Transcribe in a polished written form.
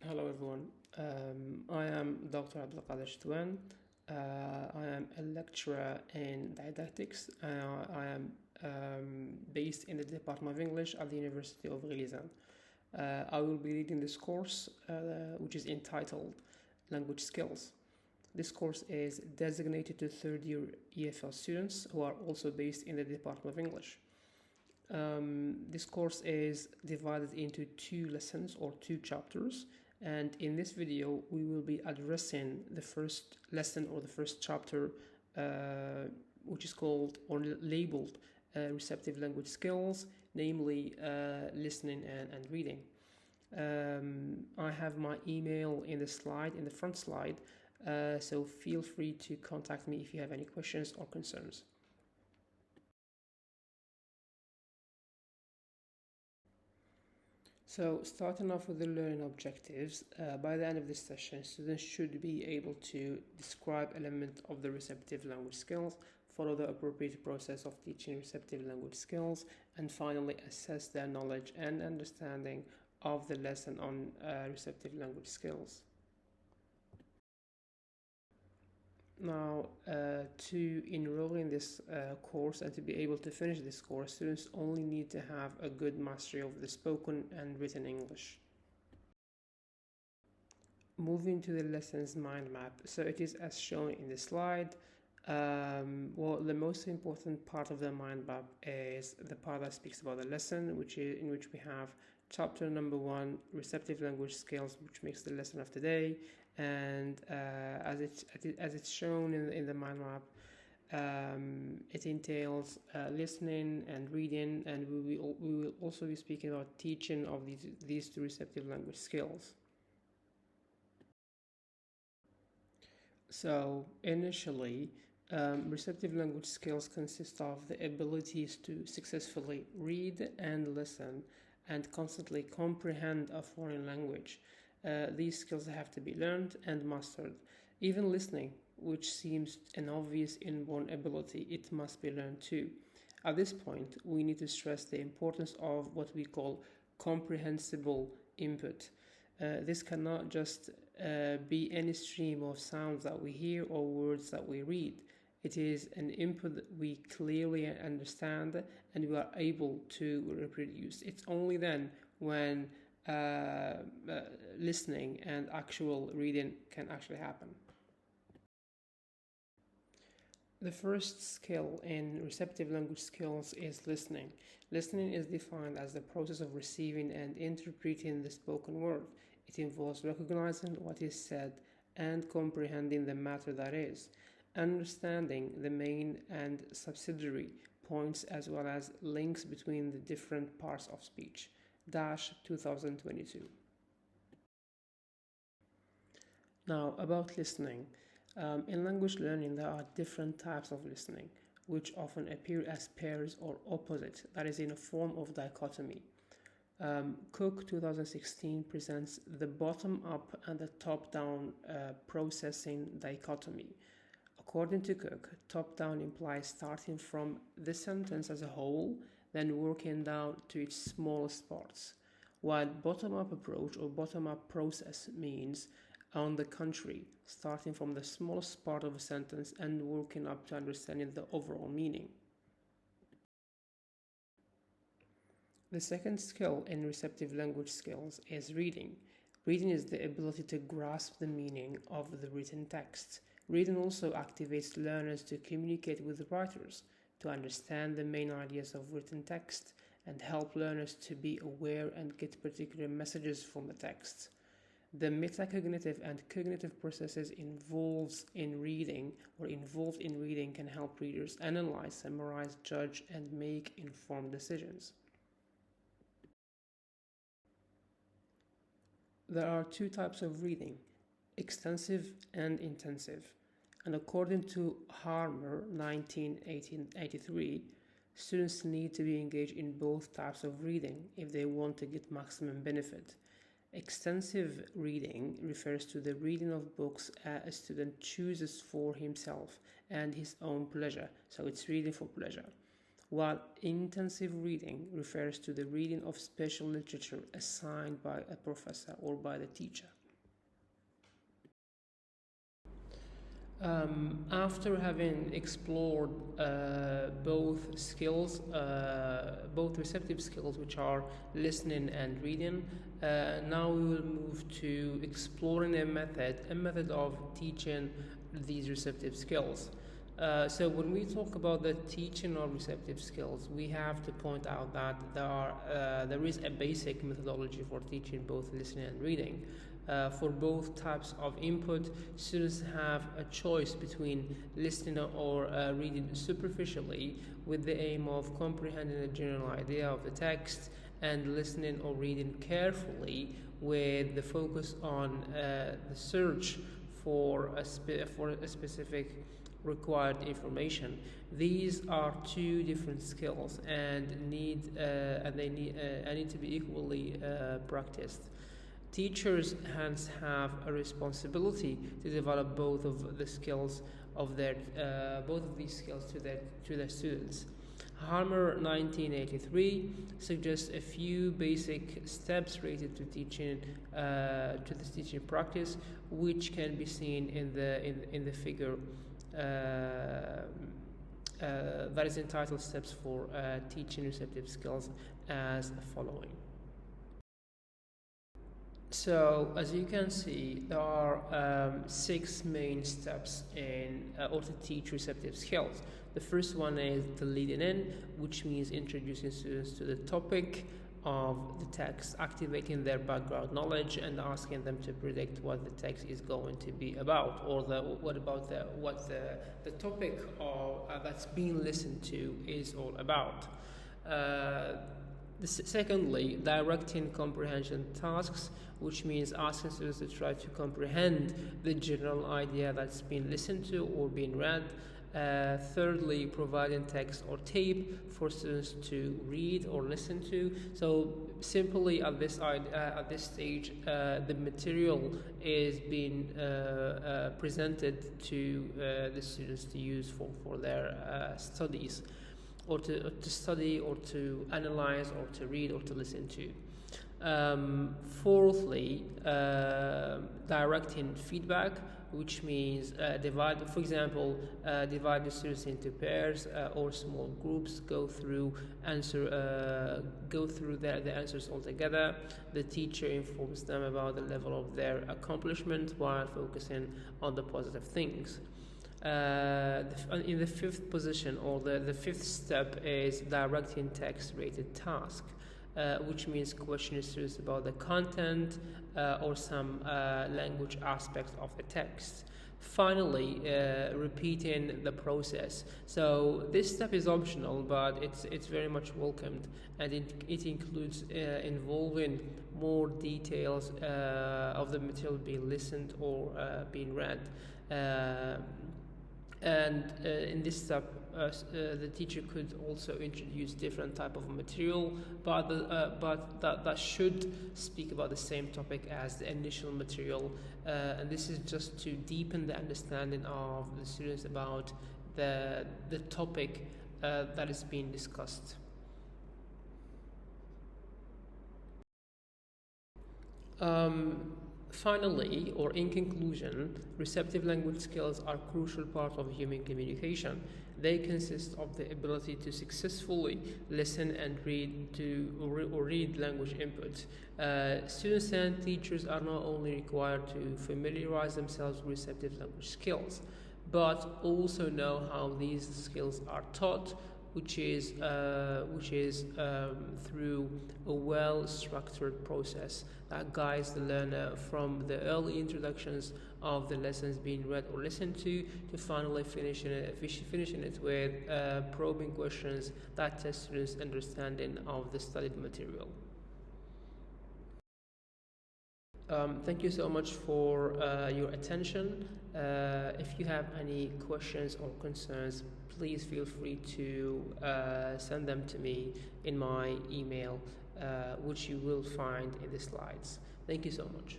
Hello everyone. I am Dr. Abdelkader CHETOUANE. I am a lecturer in didactics. I am based in the Department of English at the University of Gilizan. I will be leading this course, which is entitled Language Skills. This course is designated to third year EFL students who are also based in the Department of English. This course is divided into two lessons or two chapters, and in this video we will be addressing the first lesson or the first chapter, which is called or labeled receptive language skills, namely listening and reading. I have my email in the front slide, so feel free to contact me if you have any questions or concerns. So, starting off with the learning objectives, by the end of this session, students should be able to describe elements of the receptive language skills, follow the appropriate process of teaching receptive language skills, and finally assess their knowledge and understanding of the lesson on receptive language skills. Now, to enroll in this course and to be able to finish this course, students only need to have a good mastery of the spoken and written English. Moving to the lessons mind map, so it is as shown in the slide. Well, the most important part of the mind map is the part that speaks about the lesson, in which we have chapter number 1, receptive language skills, which makes the lesson of today. And as it's shown in the mind map, it entails listening and reading, and we will also be speaking about teaching of these two receptive language skills. So initially, receptive language skills consist of the abilities to successfully read and listen and constantly comprehend a foreign language. These skills have to be learned and mastered. Even listening, which seems an obvious inborn ability, it must be learned too. At this point, we need to stress the importance of what we call comprehensible input. This cannot just be any stream of sounds that we hear or words that we read. It is an input that we clearly understand and we are able to reproduce. It's only then when listening and actual reading can actually happen. The first skill in receptive language skills is listening. Listening is defined as the process of receiving and interpreting the spoken word. It involves recognizing what is said and comprehending the matter that is, understanding the main and subsidiary points as well as links between the different parts of speech. 2022. Now, about listening. In language learning, there are different types of listening, which often appear as pairs or opposite, that is, in a form of dichotomy. Cook 2016 presents the bottom-up and the top-down processing dichotomy. According to Cook, top-down implies starting from the sentence as a whole, then working down to its smallest parts, while bottom-up approach or bottom-up process means, on the contrary, starting from the smallest part of a sentence and working up to understanding the overall meaning. The second skill in receptive language skills is reading. Reading is the ability to grasp the meaning of the written text. Reading also activates learners to communicate with writers, to understand the main ideas of written text, and help learners to be aware and get particular messages from the text. The metacognitive and cognitive processes involved in reading can help readers analyze, summarize, judge, and make informed decisions. There are two types of reading, extensive and intensive. And according to Harmer, 1983, students need to be engaged in both types of reading if they want to get maximum benefit. Extensive reading refers to the reading of books a student chooses for himself and his own pleasure, so it's reading for pleasure. While intensive reading refers to the reading of special literature assigned by a professor or by the teacher. After having explored both skills, both receptive skills, which are listening and reading, now we will move to exploring a method of teaching these receptive skills. So when we talk about the teaching of receptive skills, we have to point out that there is a basic methodology for teaching both listening and reading. For both types of input, students have a choice between listening or reading superficially with the aim of comprehending a general idea of the text, and listening or reading carefully with the focus on the search for a specific required information. These are two different skills and need to be equally practiced. Teachers hence have a responsibility to develop both of these skills to their students. Harmer 1983 suggests a few basic steps related to this teaching practice, which can be seen in the figure that is entitled Steps for Teaching Receptive Skills as following. So, as you can see, there are 6 main steps in order to teach receptive skills. The first one is the leading in, which means introducing students to the topic of the text, activating their background knowledge, and asking them to predict what the text is going to be about, or what the topic that's being listened to is all about. Secondly, directing comprehension tasks, which means asking students to try to comprehend the general idea that's been listened to or being read. Thirdly, providing text or tape for students to read or listen to. So simply at this stage, the material is being presented to the students to use for their studies, or to study, or to analyze, or to read, or to listen to. Fourthly, directing feedback, which means divide the students into pairs or small groups, go through the answers all together. The teacher informs them about the level of their accomplishment while focusing on the positive things. In the fifth position, or the fifth step, is directing text-related task, which means questioning students about the content or some language aspects of the text. Finally, repeating the process. So this step is optional, but it's very much welcomed, and it includes involving more details of the material being listened or being read. In this step, the teacher could also introduce different type of material, but that should speak about the same topic as the initial material, and this is just to deepen the understanding of the students about the topic that is being discussed. Finally, or in conclusion, receptive language skills are a crucial part of human communication. They consist of the ability to successfully listen and read language input. Students and teachers are not only required to familiarize themselves with receptive language skills, but also know how these skills are taught, which is through a well-structured process that guides the learner from the early introductions of the lessons being read or listened to finally finishing it with probing questions that test students' understanding of the studied material. Thank you so much for your attention. If you have any questions or concerns, please feel free to send them to me in my email, which you will find in the slides. Thank you so much.